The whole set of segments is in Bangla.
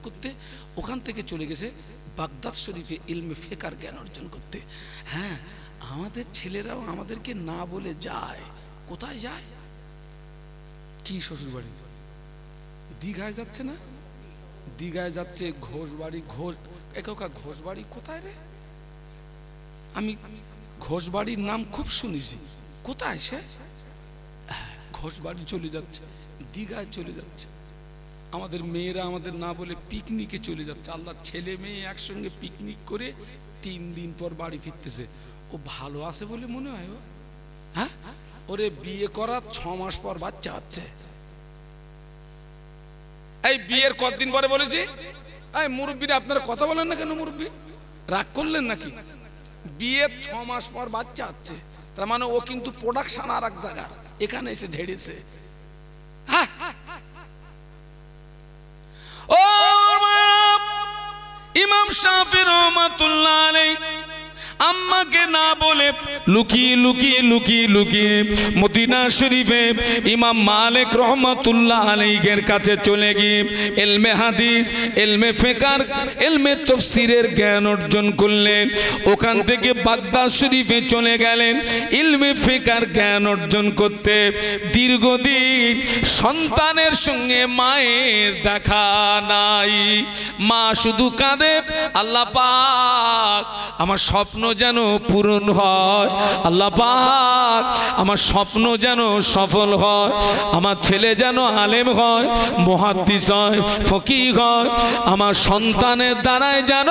করতে, ওখান থেকে চলে গেছে বাগদাদ শরীফে ইলমে ফিকহ জ্ঞান অর্জন করতে। হ্যাঁ, আমাদের ছেলেরাও আমাদেরকে না বলে যায়। কোথায় যায়? কি শ্বশুরবাড়ি? দীঘায় যাচ্ছে না? দীঘায় যাচ্ছে, ঘোষবাড়ি। ঘোষবাড়ি কোথায় রে? আমি ঘোষবাড়ির নাম খুব শুনেছি। কোথায় সে? ঘোষবাড়ি চলে যাচ্ছে, দীঘায় চলে যাচ্ছে। আমাদের মেয়েরা আমাদের না বলে পিকনিকে চলে যাচ্ছে। আল্লাহ, ছেলে মেয়ে একসঙ্গে পিকনিক করে 3 দিন পর বাড়ি ফিরতেছে। ও ভালো আছে বলে মনে হয়? ও হ্যাঁ, ওরে বিয়ে করার 6 মাস পর বাচ্চা হচ্ছে। এই বিয়ের কতদিন পরে বলেছি? এই মুরব্বীরা আপনারা কথা বলেন না কেন? মুরব্বী রাগ করলেন নাকি? বিয়ের 6 মাস পর বাচ্চা হচ্ছে, তার মানে ও কিন্তু প্রোডাকশন আর এক জায়গার, এখানে এসে ঝেড়েছে। ও ইমাম শাফি রহমাতুল্লাহ আলাইহি আম্মাকে না বলে লুকিয়ে লুকিয়ে লুকিয়ে লুকিয়ে মদিনা শরীফে ইমাম মালিক রহমাতুল্লাহ আলাইহির কাছে চলে গিয়ে ইলমে হাদিস, ইলমে ফিকহ, ইলমে তাফসীরের জ্ঞান অর্জন করলেন। ওখান থেকে বাগদাদ শরীফে চলে গেলেন ইলমে ফিকহ জ্ঞান অর্জন করতে। দীর্ঘদিন সন্তানের সঙ্গে মায়ের দেখা নাই। মা শুধু কাঁদে, আল্লাহ পাক আমার স্বপ্ন যেন পূরণ হয়, আল্লাহ পাক আমার স্বপ্ন যেন সফল হয়, আমার ছেলে যেন আলেম হয়, মুহাদ্দিস হয়, ফকিহ হয়, আমার সন্তানের দ্বারাই যেন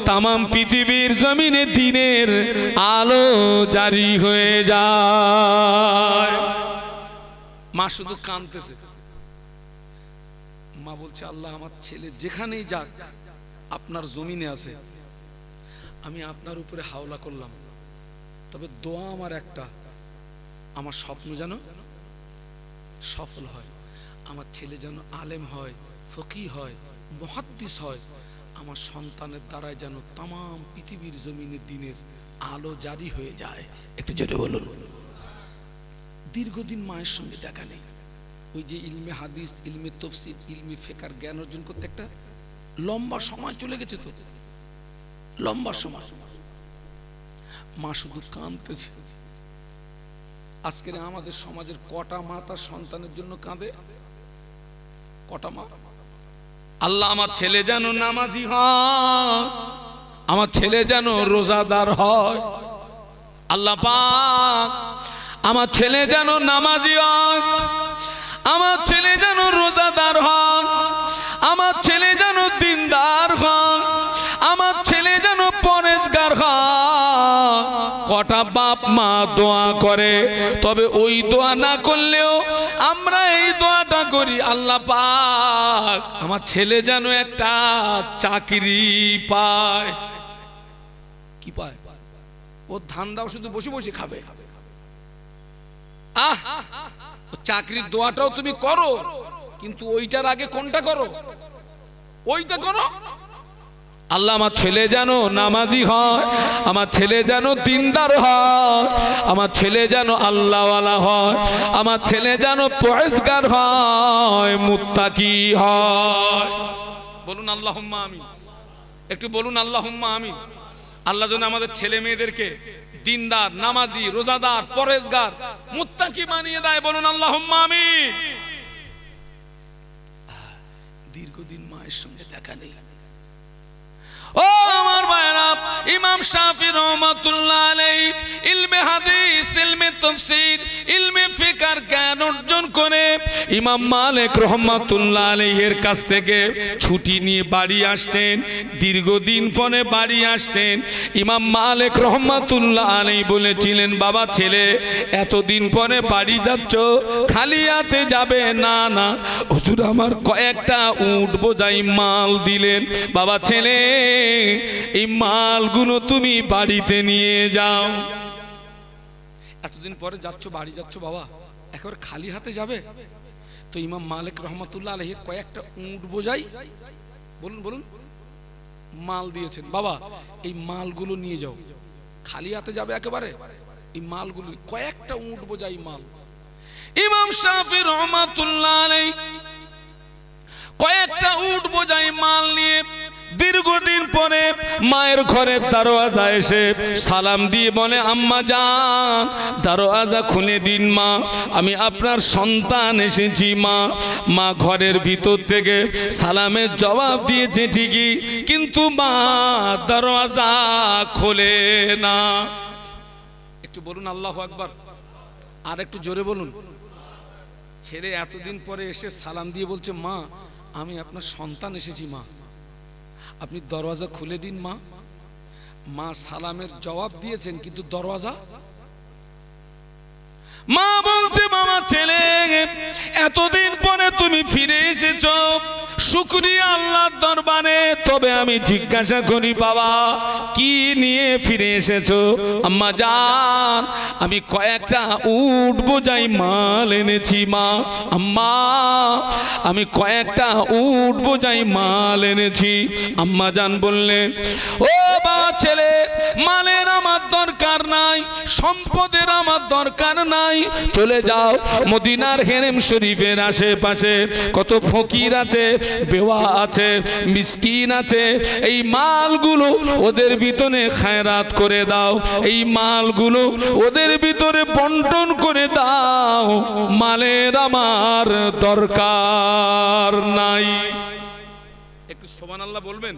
তামাম পৃথিবীর জমিনে দিনের আলো জারি হয়ে যায়। মা শুধু কাঁদতেছে। মা বলছে, আল্লাহ আমার ছেলে যেখানেই যাক আপনার জমিনে আছে, আমি আপনার উপরে হাওলা করলাম, তবে দোয়া আমার একটা, আমার স্বপ্ন যেন সফল হয়, আমার ছেলে যেন আলেম হয়, ফকিহ হয়, মুহাদ্দিস হয়, আমার সন্তানের দ্বারাই যেন তামাম পৃথিবীর জমিনে দিনের আলো জারি হয়ে যায়। একটু জোরে বলুন। দীর্ঘদিন মায়ের সঙ্গে দেখা নেই। ওই যে ইলমে হাদিস, ইলমে তাফসীর, ইলমে ফিকহ জ্ঞান অর্জন করতে একটা লম্বা সময় চলে গেছে। তো লম্বা সময় মা শুধু কাঁদতেছে। আজকের আমাদের সমাজের কটা মা তার সন্তানের জন্য কাঁদে? কটা মা? আল্লাহ আমার ছেলে যেন নামাজি হয়, আমার ছেলে যেন রোজাদার হয়, আল্লাহ পাক আমার ছেলে যেন নামাজি হয়, আমার ছেলে যেন রোজাদার হয়, আমার ছেলে যেন দিনদার হয়, আমার ছেলে যেন পরেজগার হয়। কটা বাপ মা দোয়া করে, তবে ওই দোয়া না করলেও আমরা এই দোয়াটা করি, আল্লাহ পাক আমার ছেলে যেন একটা চাকরি পায়। কি পায়? ও ধান দাও শুধু বসে বসে খাবে। চাকরির দোয়াটাও তুমি করো, কিন্তু ওইটার আগে কোনটা করো? ওইটা করো। আল্লাহ আমার ছেলে যেন নামাজি হয়, আমার ছেলে যেন দিনদার হয়, আমার ছেলে যেন আল্লাহওয়ালা হয়, আমার ছেলে যেন পরেজগার হয়, মুত্তাকি হয়। বলুন আল্লাহুম্মা আমিন। একটু বলুন আল্লাহুম্মা আমিন। আল্লাহ যেন আমাদের ছেলে মেয়েদেরকে দিনদার, নামাজি, রোজাদার, পরেজগার, মুত্তাকি বানিয়ে দেয়। বলুন আল্লাহুম্মা আমিন। দীর্ঘদিন মায়ের সঙ্গে দেখা নেই। ও আমার ভাইরা, ইমাম শাফি রহমাতুল্লাহ আলাইহি ইলমে হাদিস, ইলমে তাফসীর, ইলমে ফিকহ জ্ঞান অর্জন করে ইমাম মালিক রহমাতুল্লাহ আলাইহির কাছ থেকে ছুটি নিয়ে বাড়ি আসতেন। দীর্ঘদিন পরে বাড়ি আসতেন। ইমাম মালিক রহমাতুল্লাহ আলাইহি বলেছিলেন, বাবা ছেলে এতদিন পরে বাড়ি যাচ্ছ, খালি হাতে যাবে না? না হুজুর, আমার কয়েকটা উট বোঝাই মাল দিলেন। বাবা ছেলে এই মালগুলো তুমি বাড়িতে নিয়ে যাও। এতদিন পরে যাচ্ছ, বাড়ি যাচ্ছ বাবা, একেবারে খালি হাতে যাবে? তো ইমাম মালিক রহমাতুল্লাহ আলাইহি কয়েকটা উট বোঝাই, বলুন বলুন, মাল দিয়েছেন। বাবা এই মালগুলো নিয়ে যাও। খালি হাতে যাবে একেবারে? এই মালগুলো, কয়েকটা উট বোঝাই মাল। ইমাম শাফি রহমাতুল্লাহ আলাইহি কয়েকটা উট বোঝাই মাল নিয়ে দীর্ঘদিন পরে মায়ের ঘরের দরওয়াজা এসে সালাম দিয়ে বলে, আম্মা জান দরওয়াজা খুলে দিন মা, আমি আপনার সন্তান এসেছি মা। মা ঘরের ভিতর থেকে সালামের জবাব দিয়েছে ঠিকই, কিন্তু মা দরওয়াজা খোলে না। একটু বলুন আল্লাহু আকবার, আর একটু জোরে বলুন। ছেলে এতদিন পরে এসে সালাম দিয়ে বলছে, মা আমি আপনার সন্তান এসেছি মা, আপনি দরওয়াজা খুলে দিন মা। মা সালামের জবাব দিয়েছেন, কিন্তু দরওয়াজা। মা বলছে, বাবা ছেলে এতদিন পরে তুমি ফিরে এসেছো, শুকরিয়া আল্লাহর দরবারে। তবে আমি জিজ্ঞাসা করি বাবা, কি নিয়ে ফিরে এসেছো? আম্মা জান আমি কয়েকটা উট বোঝাই মাল এনেছি মা। আম্মা আমি কয়েকটা উট বোঝাই মাল এনেছি। আম্মা জান বললেন, ও বাবা ছেলে, মালের আমার দরকার নাই, সম্পদের আমার দরকার নাই, চলে যাও মদিনার হেরেম শরীফের আশেপাশে কত ফকির আছে, বেওয়া আছে, মিসকিন আছে, এই মালগুলো ওদের ভিতরে খায়রাত করে দাও, এই মালগুলো ওদের ভিতরে বন্টন করে দাও, মালের আমার দরকার নাই। একটু সুবহানাল্লাহ বলবেন,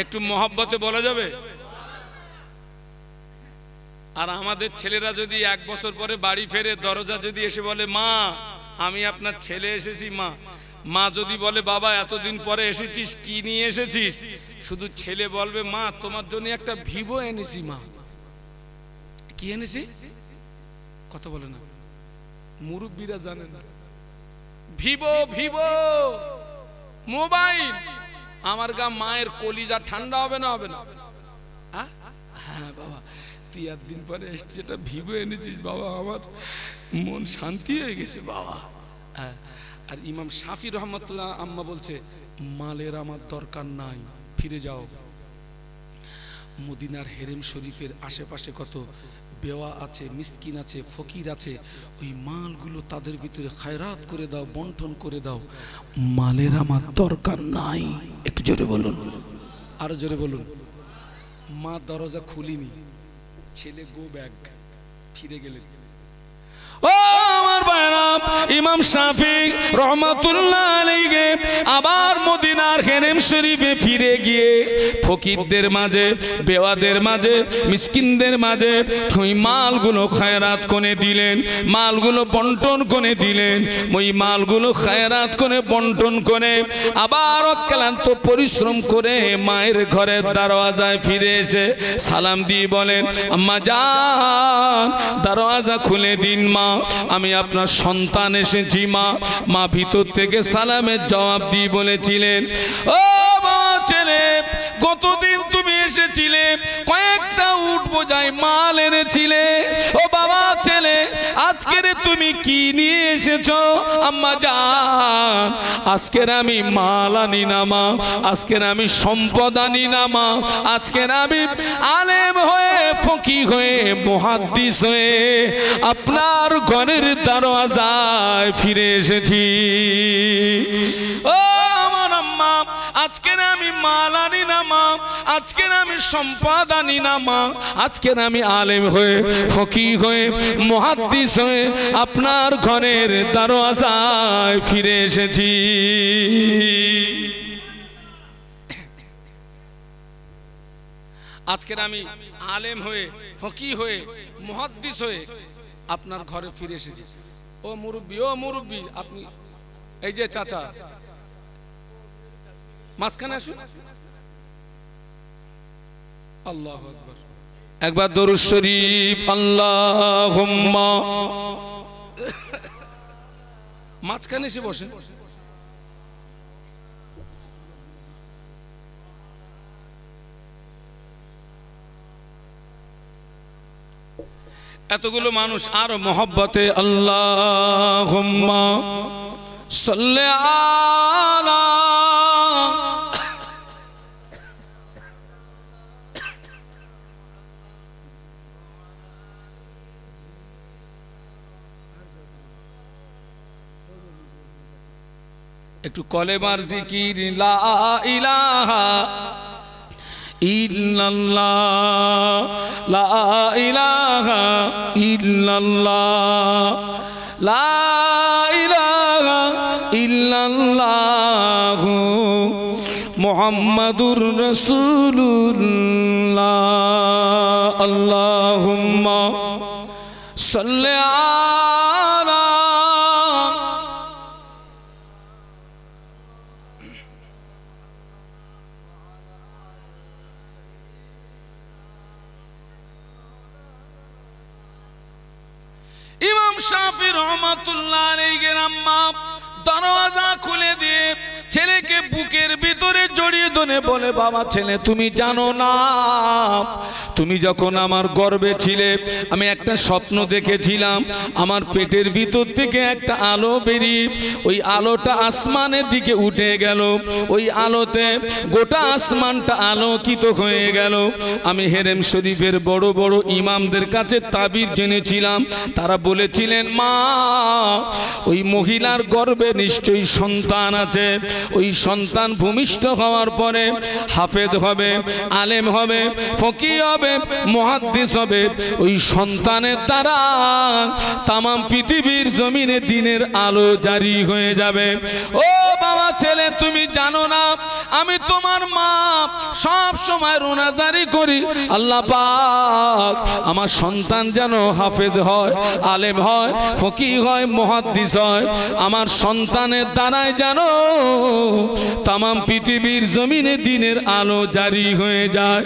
একটু মহব্বতে বলা যাবে। আর আমাদের ছেলেরা যদি 1 বছর পরে বাড়ি ফেরে, দরজা যদি এসে বলে, মা আমি আপনার ছেলে এসেছি মা, মা যদি বলে, বাবা এতদিন পরে এসেছিস, কি নিয়ে এসেছিস? শুধু ছেলে বলবে, মা তোমার জন্য একটা ভিভো এনেছি মা। কি এনেছি? কথা বলে না, মুরব্বীরা জানে না। Vivo Vivo mobile. আমার গা মায়ের কলিজা ঠান্ডা হবে না? হবে না? হ্যাঁ বাবা, তুই একদিন পরে যেটা ভিভো এনেছিস বাবা, আমার মন শান্তি হয়ে গেছে বাবা। আর ইমাম শাফি রহমতুল্লাহ আম্মা বলছে, মালের আমার দরকার নাই, ফিরে যাও। মদিনার হেরেম শরীফের আশেপাশে কত বেওয়া আছে, মিসকিন আছে, ফকির আছে, ওই মালগুলো তাদের ভিতরে খায়রাত করে দাও, বন্টন করে দাও, মালের আমার দরকার নাই। একটু জোরে বলুন, আরো জোরে বলুন। মা দরজা খুলিনি, ছেলে গো ব্যাগ, ফিরে গেলেন। ও আমার ভাইরা, ইমাম শাফি রহমাতুল্লাহ আলাইহি আবার মদিনার হেরেম শরীফে ফিরে গিয়ে ফকিরদের মাঝে, বেওয়াদের মাঝে, মিসকিনদের মাঝে ওই মালগুলো খায়রাত করে দিলেন, মালগুলো বন্টন করে দিলেন। ওই মালগুলো খায়রাত করে বন্টন করে আবার অক্লান্ত পরিশ্রম করে মায়ের ঘরের দরওয়াজায় ফিরে এসে সালাম দিয়ে বলেন, আম্মা জান দরওয়াজা খুলে দিন মা, আমি আপনার সন্তান এসেছি মা। মা ভিতর থেকে সালামের জবাব দিয়ে বলেছিলেন, ও ছেলে গতদিন তুমি এসেছিলে, কয়েকটা উট বোঝাই মাল এনেছিলে। ও বাবা ছেলে, আজকের তুমি কি নিয়ে এসেছো? আম্মা জান আজকের আমি মাল আনি না মা, আজকের আমি সম্পদ আনি না মা, আজকের আমি আলেম হয়ে, ফকিহ হয়ে, মুহাদ্দিস হয়ে আপনার ঘরের দরওয়াজায় ফিরে এসেছি। ও আমার আম্মা, আজকের আমি মাল আনি না মা, আজকের আমি সম্পদ আনি না মা, আজকের আমি আলেম হয়ে, ফকিহ হয়ে, মুহাদ্দিস হয়ে আপনার ঘরের দরওয়াজায় ফিরে এসেছি। আজকের আমি আলেম হয়ে, ফকিহ হয়ে, মুহাদ্দিস হয়ে আপনার ঘরে ফিরে এসেছি। ও মুরব্বী, ও মুরব্বী, আপনি এই যে চাচা মাঝখানে আসুন। আল্লাহু আকবার, একবার দরুদ শরীফ। আল্লাহুম্মা, মাঝখানে এসে বসেন। এতগুলো মানুষ আরো মহব্বতে আল্লাহুম্মা সাল্লি আলা একটু কলেমার জিকির লা ইলাহা ইল্লাল্লাহ, লা ইলাহা ইল্লাল্লাহ, লা ইলাহা ইল্লাল্লাহ মুহাম্মাদুর রাসূলুল্লাহ। আল্লাহুম্মা সাল্লি আলা ইমাম শাফি রহমাতুল্লাহ আলাইহির আম্মা দরওয়াজা খুলে দিয়ে ছেলেকে বুকের ভিতরে জড়িয়ে ধরে বলে, বাবা ছেলে তুমি জানো না, তুমি যখন আমার গর্ভে ছিলে আমি একটা স্বপ্ন দেখেছিলাম, আমার পেটের ভিতর থেকে একটা আলো বেরিয়ে ওই আলোটা আসমানের দিকে উঠে গেল, ওই আলোতে গোটা আসমানটা আলোকিত হয়ে গেল। আমি হেরেম শরীফের বড় বড় ইমামদের কাছে তাবির জেনেছিলাম, তারা বলেছিলেন মা ওই মহিলার গর্ভে নিশ্চয়ই সন্তান আছে, ওই সন্তান ভূমিষ্ঠ হওয়ার পরে হাফেজ হবে, আলেম হবে, ফকিহ হবে, মুহাদ্দিস হবে, ওই সন্তানের দ্বারা তাম পৃথিবীর জমিনে দিনের আলো জারি হয়ে যাবে। ও বাবা ছেলে তুমি জানো না, আমি তোমার মা সব সময় রোনাজারি করি, আল্লাহ পাক আমার সন্তান যেন হাফেজ হয়, আলেম হয়, ফকিহ হয়, মুহাদ্দিস হয়, আমার সন্তানের দ্বারাই জানো তাম পৃথিবীর জমিনে দিনের আলো জারি হয়ে যায়।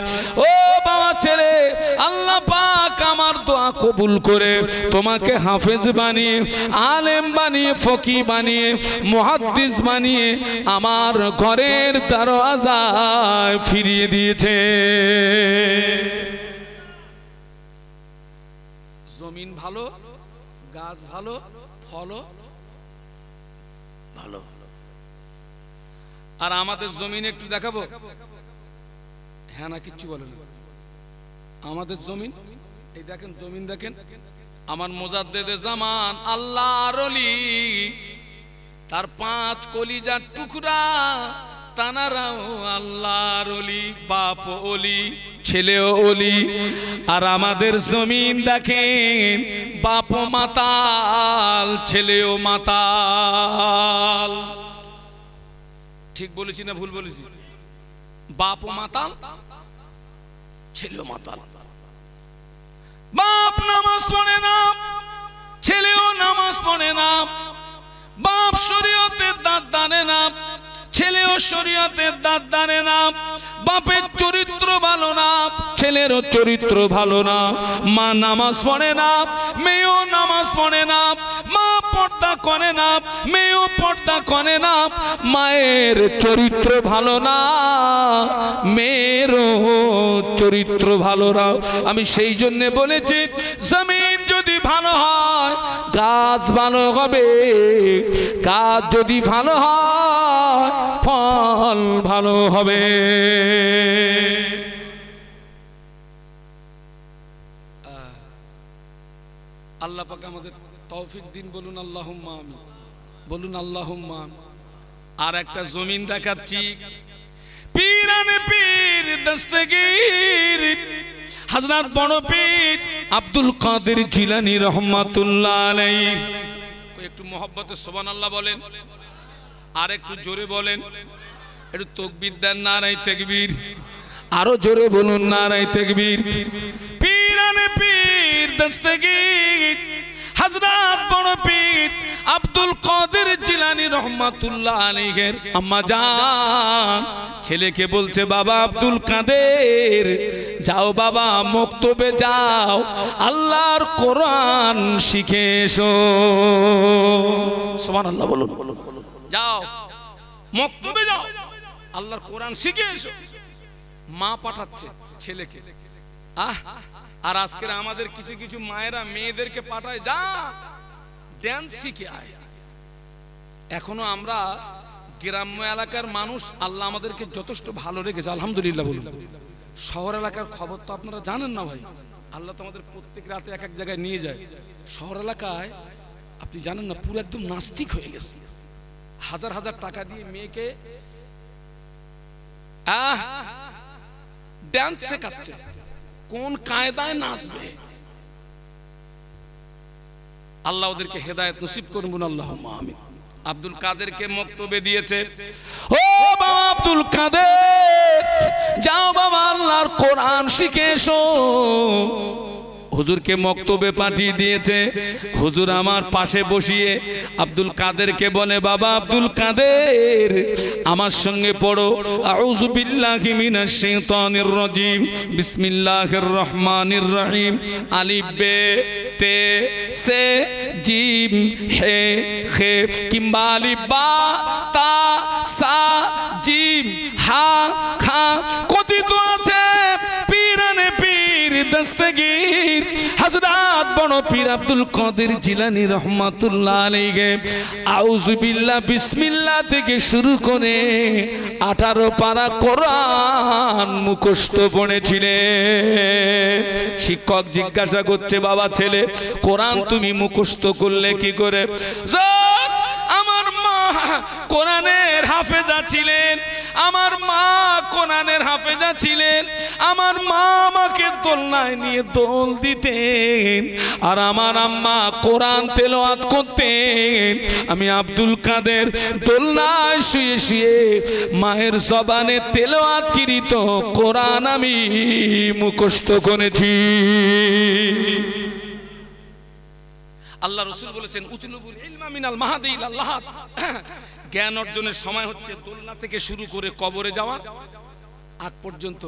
ও বাবা ছেলে আল্লাহ পাক আমার দোয়া কবুল করে তোমাকে হাফেজ বানিয়ে, আলেম বানিয়ে, ফকিহ বানিয়ে, মুহাদ্দিস বানিয়ে আমার ঘরের দরওয়াজায় ফিরিয়ে দিয়েছে। জমিন ভালো, গাছ ভালো, ফল ভালো। আর আমাদের জমিন একটু দেখাবো, হ্যাঁ না কিচ্ছু বলে না। আমাদের জমিন এই দেখেন, জমিন দেখেন, আমার মুজাদ্দেদে জামান আল্লাহর ওলি, তার 5 কলিজার টুকরা, তানারাও আল্লাহর ওলি, বাপ ওলি, ছেলেও ওলি। আর আমাদের জমিন দেখেন, বাপ মাতাল, ছেলেও মাতাল। ঠিক বলেছি না ভুল বলেছি? বাপ মাতাল, ছেলেও মাতাল। বাপ নামাজ পড়ে না, ছেলেও নামাজ পড়ে না। বাপ শরীয়তের দাঁত দানে না, ছেলেও শরীয়তের দাঁত দানে না। বাপের চরিত্র ভালো না, ছেলেরও চরিত্র ভালো না। মা নামাজ পড়ে না, মেয়েও নামাজ পড়ে না। মা পর্দা করে না, মেয়েও পর্দা করে না। মায়ের চরিত্র ভালো না, মেয়েরও চরিত্র ভালো না। আমি সেই জন্য বলেছি, জমিন যদি ভালো হয় গাছ ভালো হবে, গাছ যদি ভালো হয় ফল ভালো হবে। আল্লাহ পাক আমাদের তৌফিক দিন, বলুন আল্লাহুম্মা আমিন, বলুন আল্লাহুম্মা আমিন। আর একটা জমিন দেখাচ্ছি, পীরানে পীর দস্তগীর হযরত বড় পীর আব্দুল কাদের জিলানী রহমাতুল্লাহ আলাইহি। একটু মোহব্বতে সুবহানাল্লাহ বলেন, আর একটু জোরে বলেন, একটু তাকবীর দেন, নারায়ে তাকবীর, আরো জোরে বলুন নারায়ে তাকবীর। পীরানে পীর দস্তগীর হযরত বড় পীর আব্দুল কাদের জিলানী রহমাতুল্লাহ আলাইহির আম্মা জান ছেলেকে বলছে, বাবা আব্দুল কাদের যাও বাবা মক্তবে যাও, আল্লাহর কোরআন শিখে এসো। সুবহানাল্লাহ বলুন, যাও মক্তবে যাও, আল্লাহর কোরআন শিখে এসো। মা পাঠাচ্ছে ছেলেকে। আর আজকের আমাদের কিছু কিছু মায়েরা মেয়েদেরকে পাঠায়, যা ড্যান্স শিখে আয়। এখনো আমরা গ্রাম্য এলাকার মানুষ, আল্লাহ আমাদেরকে যথেষ্ট ভালো রেখেছে, আলহামদুলিল্লাহ বলুন। শহর এলাকার খবর তো আপনারা জানেন না ভাই, আল্লাহ তো আমাদের প্রত্যেক রাতে এক এক জায়গায় নিয়ে যায়। শহর এলাকায় আপনি জানেন না, পুরো একদম নাস্তিক হয়ে গেছে। হাজার হাজার টাকা দিয়ে মেয়েকে ডান্স শেখাচ্ছে, কোন কায়দায় নাচবে। আল্লাহ ওদেরকে হেদায়েত নসিব করুন, আল্লাহুম্মা আমিন। আব্দুল কাদেরকে বক্তব্য দিয়েছে, ও বাবা আব্দুল কাদের, যাও বাবা আল্লাহর কোরআন শিখে এসো। হুজুরকে মক্তবে পাঠিয়ে দিয়েছে। হুজুর আমার পাশে বসিয়ে আব্দুল কাদেরকে বলে, বাবা আব্দুল কাদের, আমার সঙ্গে পড়ো আউযু বিল্লাহি মিনাশ শাইতানির রাজিম, বিসমিল্লাহির রহমানির রহিম, আলিফ বে তে সে জিম হে খে, কিংবা আলিফ বা তা সা জিম হা খা। কথিত আছে পীরানে পীর দস্তগীর হযরত বড় পীর আব্দুল কাদের জিলানী রহমাতুল্লাহ আলাইহি আউযু বিল্লাহ বিসমিল্লাহ থেকে শুরু করে 18 পারা কোরআন মুখস্থ পড়েছিলেন। শিক্ষক জিজ্ঞাসা করছে, বাবা ছেলে কোরআন তুমি মুখস্থ করলে কি করে? আমার মা কোরআনের হাফেজা ছিলেন, আমার মা কোরআনের হাফেজা ছিলেন। আমার মা আমাকে দোলনায় নিয়ে দোল দিতেন, আর আমার আম্মা কোরআন তেলাওয়াত করতেন। আমি আব্দুল কাদের দোলনায় শুয়ে শুয়ে মায়ের জবানে তেলাওয়াতকৃত কোরআন আমি মুখস্থ করেছি। আল্লাহ রাসূল বলেছেন, উতলুবুল ইলমা মিনাল মাহাদি ইলাল লাহাদ। জ্ঞান অর্জনের সময় হচ্ছে দোলনা থেকে শুরু করে কবরে যাওয়া আগ পর্যন্ত।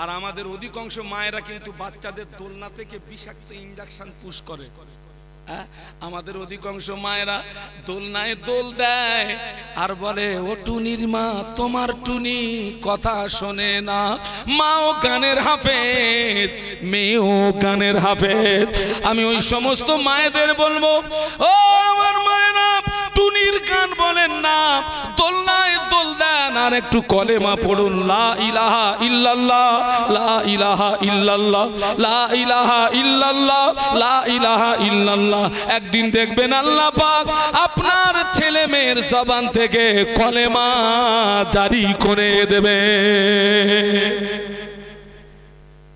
আর আমাদের অধিকাংশ মায়েরা কিন্তু বাচ্চাদের দোলনা থেকে বিষাক্ত ইনজেকশন পুশ করে। আমাদের অধিকাংশ মায়েরা দোলনায় দোল দেয় আর বলে, ও টুনির মা তোমার টুনি কথা শোনে না। মাও গানের হাফেজ, মেয়েও গানের হাফেজ। আমি ওই সমস্ত মায়েদের বলবো, ও আমার মায়েরা টুনির গান বলেন না, দোলনায় দোল দেন আর একটু কলেমা পড়ুন, লা ইলাহা ইল্লাল্লাহ, লা ইলাহা ইল্লাল্লাহ, লা ইলাহা ইল্লাল্লাহ, লা ইলাহা ইল্লাল্লাহ। একদিন দেখবেন আল্লাহ পাক আপনার ছেলে মেয়ের জবান থেকে কলেমা জারি করে দেবে।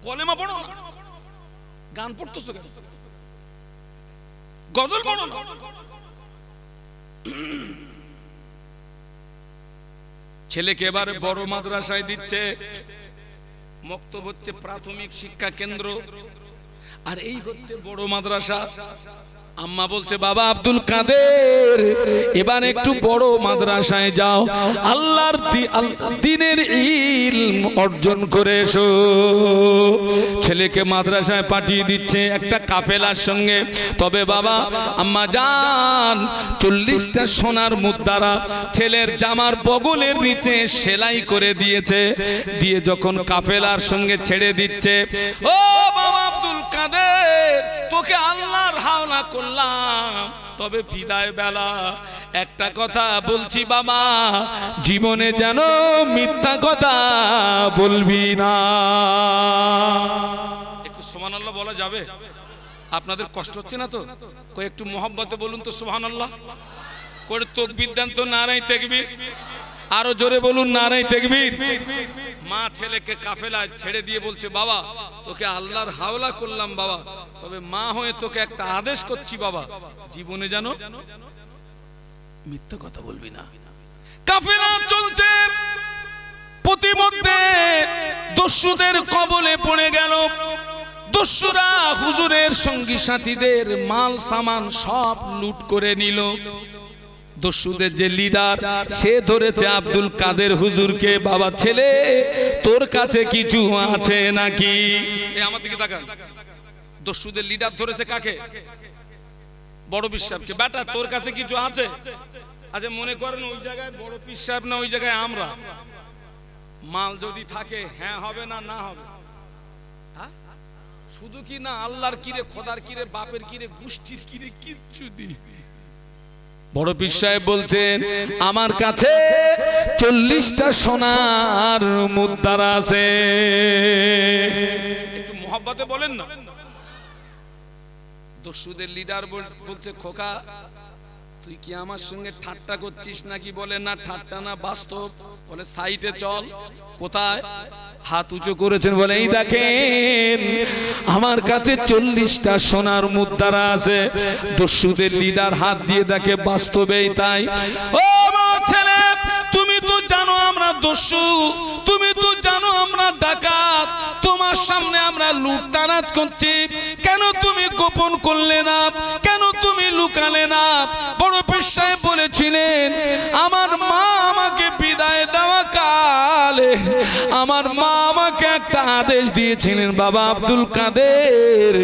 কলেমা পড়ো না, গান পড়তেছো কেন? গজল পড়ো না। ছেলেকে এবারে বড় মাদ্রাসায় দিচ্ছে, মক্তব হচ্ছে প্রাথমিক শিক্ষা কেন্দ্র, আর এই হচ্ছে বড় মাদ্রাসা। আম্মা বলছে, বাবা আব্দুল কাদের এবার একটু বড় মাদ্রাসায় যাও, আল্লাহর দ্বীনের ইলম অর্জন করে এসো। ছেলেকে মাদ্রাসায় পাঠিয়ে দিচ্ছে একটা কাফেলার সঙ্গে। তবে বাবা আম্মা জান 40টা সোনার মুদ্রা ছেলের জামার বগলের নিচে সেলাই করে দিয়েছে। দিয়ে যখন কাফেলার সঙ্গে ছেড়ে দিচ্ছে, ও বাবা আব্দুল কাদের তোকে আল্লাহর হাওলা করলাম, তবে বিদায় বেলা একটা কথা বলছি বাবা, জীবনে যেন মিথ্যা কথা বলবি না। একটু সুবহানাল্লাহ বলা যাবে? আপনাদের কষ্ট হচ্ছে না তো? একটু মহব্বতে বলুন তো সুবহানাল্লাহ করে। তাকবীর দেন তো, নারায়ে তাকবীর। আরো জোরে বলুন, নারায়ে তাকবীর। মা ছেলেকে কাফেলায় ছেড়ে দিয়ে বলছে, বাবা তোকে আল্লাহর হাওলা করলাম বাবা, তবে মা হয়ে তোকে একটা আদেশ করছি বাবা, জীবনে যেন মিথ্যা কথা বলবি না। কাফেলা চলছে, প্রতিমধ্যে দস্যুদের কবলে পড়ে গেল। দস্যুরা হুজুরের সঙ্গী সাথীদের মাল সামান সব লুট করে নিল। দস্যুদের যে লিডার, সে ধরেছে আব্দুল কাদের হুজুরকে, বাবা ছেলে তোর কাছে কিছু আছে নাকি? এই আমার দিকে তাকান। দস্যুদের লিডার ধরেছে কাকে? বড় পীর সাহেবকে। বেটা তোর কাছে কিছু আছে? আচ্ছা মনে করেন ওই জায়গায় বড় পীর সাহেব না, ওই জায়গায় আমরা। মাল যদি থাকে হ্যাঁ হবে না না হবে? শুধু কি না আল্লাহর কিরে, খোদার কিরে, বাপের কিরে, গোষ্ঠীর কিরে, কিচ্ছু নেই। বড় পীর সাহেব বলছেন, আমার কাছে 40টা সোনার মুদ্রা আছে। একটু মহব্বতে বলেন না। দস্যুদের লিডার বলছে, খোকা তুই কি আমার সঙ্গে ঠাট্টা করছিস নাকি? বলে না ঠাট্টা না, বাস্তব। বলে সাইডে চল। কোথায়? হাত উঁচু করেছেন, বলে এই দেখেন আমার কাছে 40টা সোনার মুদ্রা আছে। দস্যুদের লিডার হাত দিয়ে দেখে বাস্তবেই তাই। ও আমার ছেলে, তুমি তো জানো আমরা দস্যু, তুমি তো জানো আমরা ডাকাত, তোমার সামনে আমরা লুটতারাজ করছি, কেন তুমি গোপন করলে না? কেন তুমি লুকালে না? বড় পীর সাহেব বলেছিলেন আমার মা আমাকে বিদায় দেওয়া কালে আমার মা আমাকে একটা আদেশ দিয়েছিলেন, বাবা আব্দুল কাদের,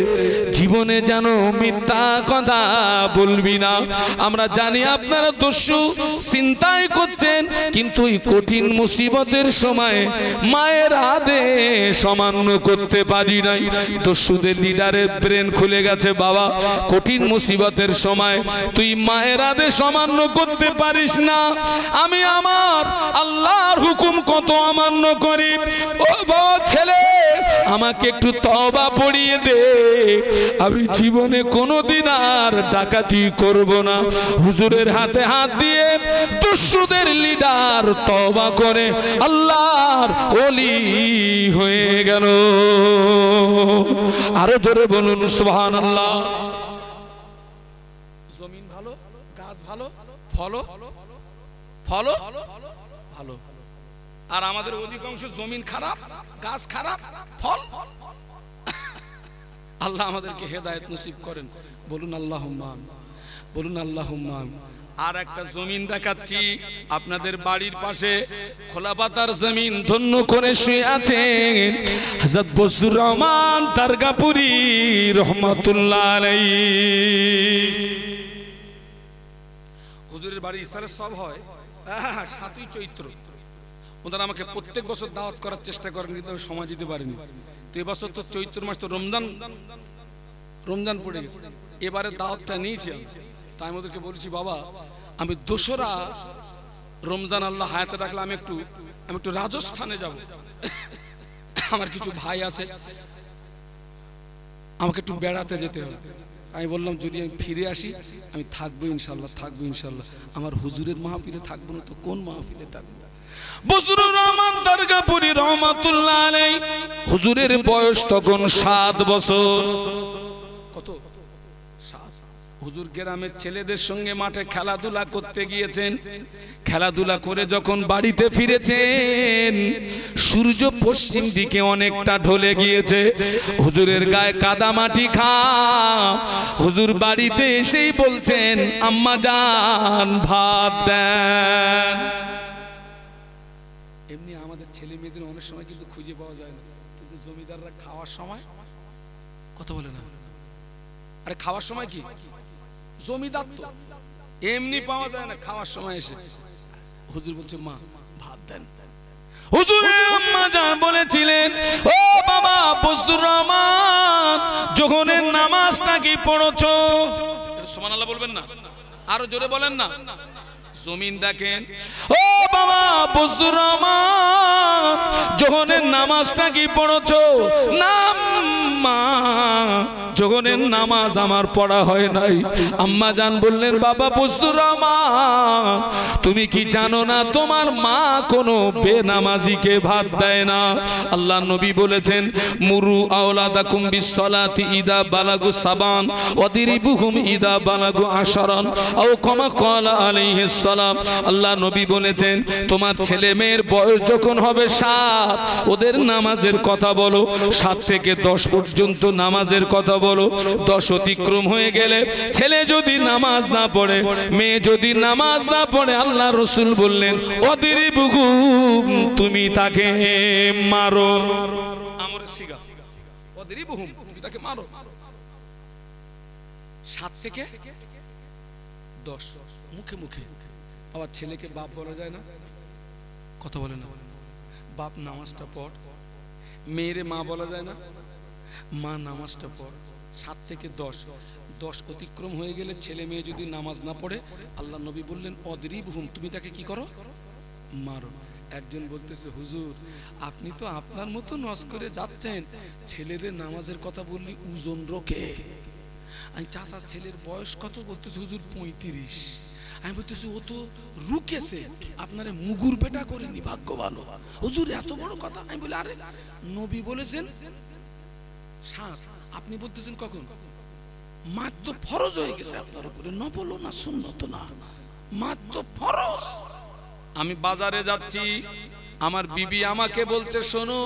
জীবনে যেন মিথ্যা কথা বলবি না। আমরা জানি আপনারা দস্যু, চিন্তাই করছেন, কিন্তু এই কঠিন মুসিবতের সময় মায়ের আদেশ অমান্য করতে পারি নাই। দস্যুদের লিডারের ব্রেন খুলে গেছে, বাবা কঠিন মুসিবতের সময় তুই মায়ের আদেশ অমান্য করতে পারিস না, আমি আমার আল্লাহর হুকুম কত অমান্য করি। ও বাবা ছেলে, আমাকে একটু তওবা পড়িয়ে দে, আমি জীবনে কোনোদিন আর ডাকাতি করব না। হুজুরের হাতে হাত দিয়ে দস্যুদের লিডার তওবা করে আল্লাহর ওলি হয়ে গেল। আরো জোরে বলুন সুবহানাল্লাহ। জমিন ভালো, গাছ ভালো, ফল ফল ভালো, আর আমাদের অধিকাংশ জমিন খারাপ, গাছ খারাপ, ফল। আল্লাহ আমাদেরকে হেদায়েত নসিব করেন, বলুন আল্লাহুম্মা আমিন, বলুন আল্লাহুম্মা আমিন। আর একটা জমিন দেখাচ্ছি আপনাদের বাড়ির পাশে, খোলা পাতার জমিন, ধন্য করে শুয়ে আছেন হযরত বজলুর রহমান দারগাপুরি রহমাতুল্লাহ আলাইহি। হুজুরের বাড়ি ইসলামে সব হয় 7ই চৈত্র। ওনারা আমাকে প্রত্যেক বছর দাওয়াত করার চেষ্টা করেন, কিন্তু আমি সময় দিতে পারিনি। তো এবছর তো চৈত্র মাস, তো রমজান পড়ে গেছে, এবারে দাওয়াতটা নিয়েছি। তাই আমি ওদেরকে বলেছি, বাবা আমি 2রা রমজান আল্লাহ হায়াতে রাখলে আমি একটু রাজস্থানে যাব, আমার কিছু ভাই আছে, আমাকে একটু বেড়াতে যেতে হবে। আমি বললাম যদি আমি ফিরে আসি আমি থাকবো ইনশাল্লাহ, থাকবো ইনশাল্লাহ। আমার হুজুরের মাহফিলে থাকবো না তো কোন মাহফিলে থাকবো? বজলুর রহমান দারগাপুরি রহমাতুল্লাহ আলাইহি, হুজুরের বয়স তখন 7 বছর। কত? 7। হুজুর গ্রামের ছেলেদের সঙ্গে মাঠে খেলাধুলা করতে গিয়েছেন। খেলাধুলা করে যখন বাড়িতে ফিরেছেন, সূর্য পশ্চিম দিকে অনেকটা ঢলে গিয়েছে। হুজুরের গায়ে কাদা মাটি খা। হুজুর বাড়িতে এসেই বলছেন, আম্মা জান ভাত দেন। এমনি আমাদের ছেলে মেয়েদের অনেক সময় কিন্তু খুঁজে পাওয়া যায় না, কিন্তু জমিদাররা খাওয়ার সময় কথা বলে না। আরে খাওয়ার সময় কি জমিদার তো এমনি পাওয়া যায় না, খাওয়ার সময় এসে হুজুর বলছে মা ভাত দেন। হুজুরের আম্মা জান বলেছিলেন, ও বাবা বজলুর রহমান, যোহরের নামাজটা কি পড়ছো? সুবহানাল্লাহ বলবেন না, আরো জোরে বলেন না। জমিন দেখেন, ও বাবা বজলুর রহমান, যোহরের নামাজটা কি পড়ছো? না মা, যোহরের নামাজ আমার পড়া হয় নাই। আম্মা জান বললেন, বাবা বজলুর রহমান, তুমি কি জানো না তোমার মা কোনো বেনামাজিকে ভাত দেয় না? আল্লাহ নবী বলেছেন, মুরু আওলাদাকুম বিসসালাতি ইদা বালাগু সাবান ওয়াদিরিবুহুম ইদা বালাগু আশরান আও কামা ক্বালা আলাইহিস সালাম। আল্লাহ নবী বলেছেন, তোমার ছেলে মেয়ের বয়স যখন হবে 7, ওদের নামাজের কথা বলো। 7 থেকে 10 পর্যন্ত নামাজের কথা বলো। 10 অতিক্রম হয়ে গেলে ছেলে যদি নামাজ না পড়ে, মেয়ে যদি নামাজ না পড়ে, আল্লাহ রাসূল বললেন, ওয়াদিরিবুহুম, তুমি তাকে মারো। আমরে সিগা, ওয়াদিরিবুহুম, তুমি তাকে মারো। 7 থেকে 10 মুখে মুখে। আবার ছেলেকে বাপ বলা যায় না, কথা বলে না। বাপ নামাজটা পড়। মেয়েরে মা বলা যায় না, মা নামাজটা পড়। 7 থেকে 10 অতিক্রম হয়ে গেলে ছেলে মেয়ে যদি নামাজ না পড়ে, আল্লাহ নবী বললেন, অদরিবহুম, তুমি তাকে কি করো? মারো। একজন বলতেছে, হুজুর আপনি তো আপনার মতো নজ করে যাচ্ছেন, ছেলেদের নামাজের কথা বললি ওজন রোকে। আমি চাচা ছেলের বয়স কত? বলতেছে হুজুর 35। আমি বলতেছি ও তো রুকেছে, আপনারে মুগুর পেটা করেনি, ভাগ্য ভালো। হুজুর এত বড় কথা? আমি বলি আরে নবী বলেছেন সাত, আপনি বলতেছেন কখন? মাত তো ফরজ হয়ে গেছে আপনার উপরে, নফল না সুন্নত না, মাত তো ফরজ। আমি বাজারে যাচ্ছি, আমার বিবি আমাকে বলছে শোনো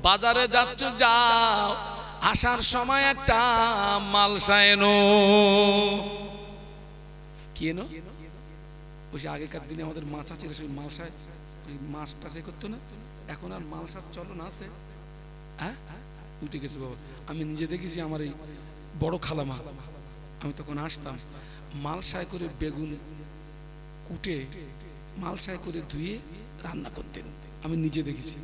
বাজারে যাচ্ছ যাও, আসার সময় একটা মালসা এনো। কি এনো? ওই আগেকার দিনে আমাদের মাছা ছিল, সেই মালসায় ওই মাছটা সে করতো না, এখন আর মালসার চলন আছে? হ্যাঁ উঠে গেছে বাবা। আমি নিজে দেখেছি আমার এই বড় খালামা, আমি তখন আসতাম মালসায় করে বেগুন কুটে মালসায় করে ধুয়ে রান্না করতেন, আমি নিজে দেখেছি।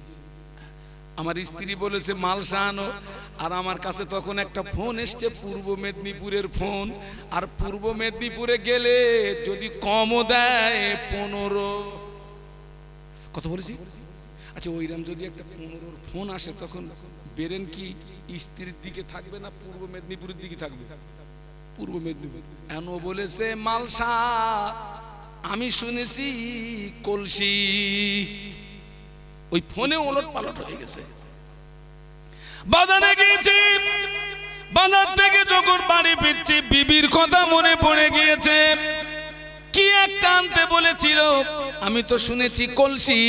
আমার স্ত্রী বলেছে মালসা আনো, আর আমার কাছে তখন একটা ফোন এসছে পূর্ব মেদিনীপুরের ফোন, আর পূর্ব মেদিনীপুরে গেলে যদি কমও দেয় 15। কত বলেছি? আচ্ছা ওইরকম যদি একটা 15 ফোন আসে তখন বেরেন কি স্ত্রীর দিকে থাকবে না পূর্ব মেদিনীপুরের দিকে থাকবে? পূর্ব মেদিনীপুর। এনো বলেছে মালসা, আমি শুনেছি কলসি। ওই ফোনে ওলট পালট হয়ে গেছে। বাজারে গিয়েছি, বাজার থেকে যখন বাড়ি ফিরছি বিবির কথা মনে পড়ে গিয়েছে, কি একটা আনতে বলেছিল, আমি তো শুনেছি কলসি।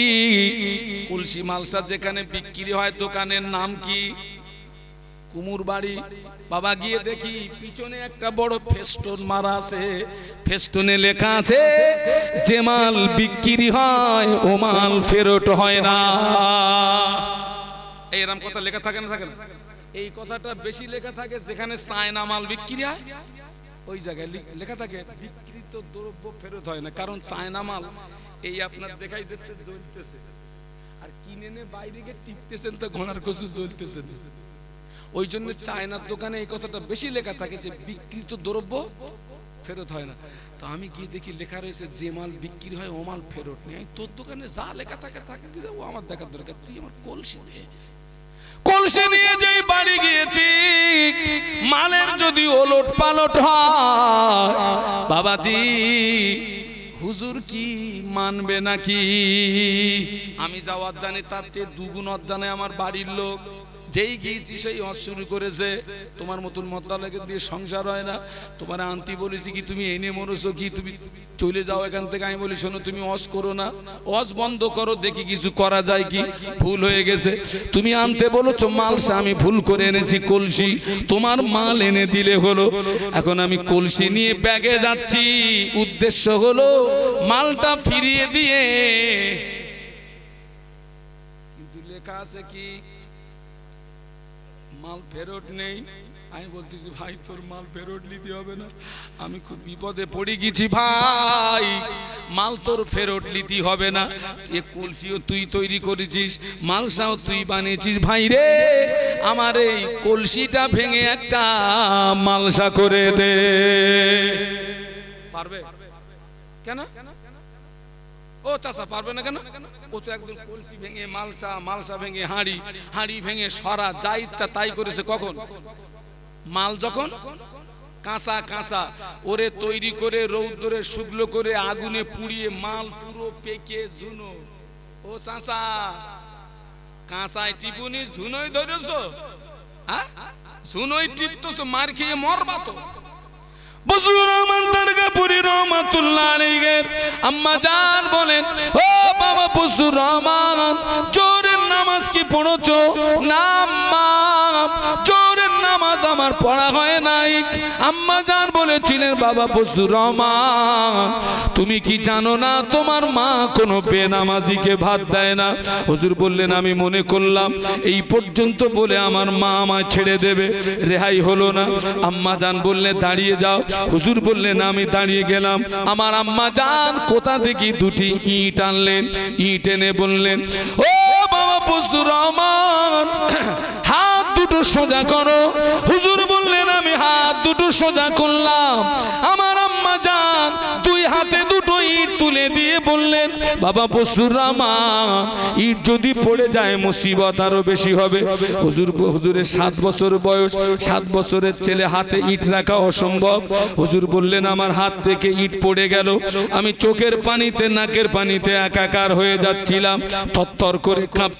কলসি মালসা যেখানে বিক্রি হয় দোকানের নাম কি? কুমুর বাড়ি। বাবা গিয়ে দেখি পিছনে একটা বড় ফেস্টুন মারা আছে, ফেস্টুনে লেখা আছে যে মাল বিক্রি হয় ও মাল ফেরত হয় না। এইরকম কথা লেখা থাকে না? থাকে না? এই কথাটা বেশি লেখা থাকে যেখানে চায়না মাল বিক্রি হয়, ওই জায়গায় লেখা থাকে বিক্রিত দ্রব্য ফেরত হয় না, কারণ চায়না মাল এই আপনার দেখাই দিচ্ছে জ্বলতেছে, আর কিনে নে বাইরে গিয়ে টিপতেছেন তো ঘোড়ার কচু জ্বলতেছে। ওই জন্য চায়নার দোকানে এই কথাটা বেশি লেখা থাকে যে বিক্রিত দ্রব্য ফেরত হয় না। তো আমি গিয়ে দেখি লেখা রয়েছে যে মাল বিক্রি হয় ও মাল ফেরত নেই। তোর দোকানে যা লেখা থাকে থাকে ও আমার দেখার দরকার, তুই আমার কলসি দে। কলসি নিয়ে যেই বাড়ি গিয়েছি, মালের যদি ওলট পালট হয় বাবাজি হুজুর কি মানবে নাকি? আমি যাওয়ার জানি তার চেয়ে দুগুণ জানে আমার বাড়ির লোক। যেই গিয়েছি সেই হজ শুরু করেছে, তোমার মতন মদ্দা লেগে দিয়ে সংসার হয় না, তোমার আন্টি বলেছি কি তুমি এনে মরেছো কি, তুমি চলে যাও এখান থেকে। আমি বলি শোনো তুমি হজ করো না, হজ বন্ধ করো, দেখি কিছু করা যায় কি। ভুল হয়ে গেছে, তুমি আনতে বলেছো মালসা, আমি ভুল করে এনেছি কলসি, তোমার মাল এনে দিলে হলো। এখন আমি কলসি নিয়ে ব্যাগে যাচ্ছি, উদ্দেশ্য হলো মালটা ফিরিয়ে দিয়ে, কিন্তু লেখা আছে কি মাল ফেরত নেই। আমি বলতেছি ভাই তোর মাল ফেরত নিতে হবে না, আমি খুব বিপদে পড়ে গেছি ভাই, মাল তোর ফেরত নিতে হবে না। এ কলসিও তুই তৈরি করেছিস, মালসাও তুই বানিয়েছিস, ভাই রে আমার এই কলসিটা ভেঙে একটা মালসা করে দে। পারবে? কেন? ও চাচা পারবে না কেন? ও তো একদম কলসি ভেঙে মালসা, মালসা ভেঙে হাঁড়ি, হাঁড়ি ভেঙে সরা, যা ইচ্ছা তাই করেছে। কখন? মাল যখন কাঁচা কাঁচা ওরে তৈরি করে রৌদ্রে শুকনো করে আগুনে পুড়িয়ে মাল পুরো পেকে ঝুনো। ও চাচা কাঁচায় টিপুনি ঝুনোই ধরেছো? হ্যাঁ ঝুনোই টিপতেছো, মার খেয়ে মরবা তো। আম্মা জান বলেন ও বাবা বসুর রহমান জোরের নামাজ কি পড়ছো? না মা জোরের নামাজ আমার পড়া হয় নাই। আম্মা জান বলেছিলেন বাবা বসুর রহমান তুমি কি জানো না তোমার মা কোনো বেনামাজিকে ভাত দেয় না? হুজুর বললেন আমি মনে করলাম এই পর্যন্ত বলে আমার মা আমায় ছেড়ে দেবে, রেহাই হলো না। আম্মা জান বললেন দাঁড়িয়ে যাও। হুজুর বললেন আমি দাঁড়িয়ে গেলাম। আমার আম্মা জান কোথা থেকে দুটি ইট আনলেন, ইট এনে বললেন ও বাবা বসুর রহমান হাত দুটো সোজা করো। হুজুর বললেন আমি হাত দুটো সোজা করলাম। আমার আম্মা জান দুই হাতে দুটো ইট তুলে দিয়ে বললেন বললেন বাবা পরশুরামা ইট যদি পড়ে যায় মুসিবত আরো বেশি হবে। হুজুরের 7 বছর বয়স, 7 বছরের ছেলে হাতে ইট রাখা অসম্ভব। হুজুর বললেন আমার হাত থেকে ইট পড়ে গেল, আমি চোখের পানিতে নাকের পানিতে একাকার হয়ে যাচ্ছিলাম, থরথর করে কাঁপ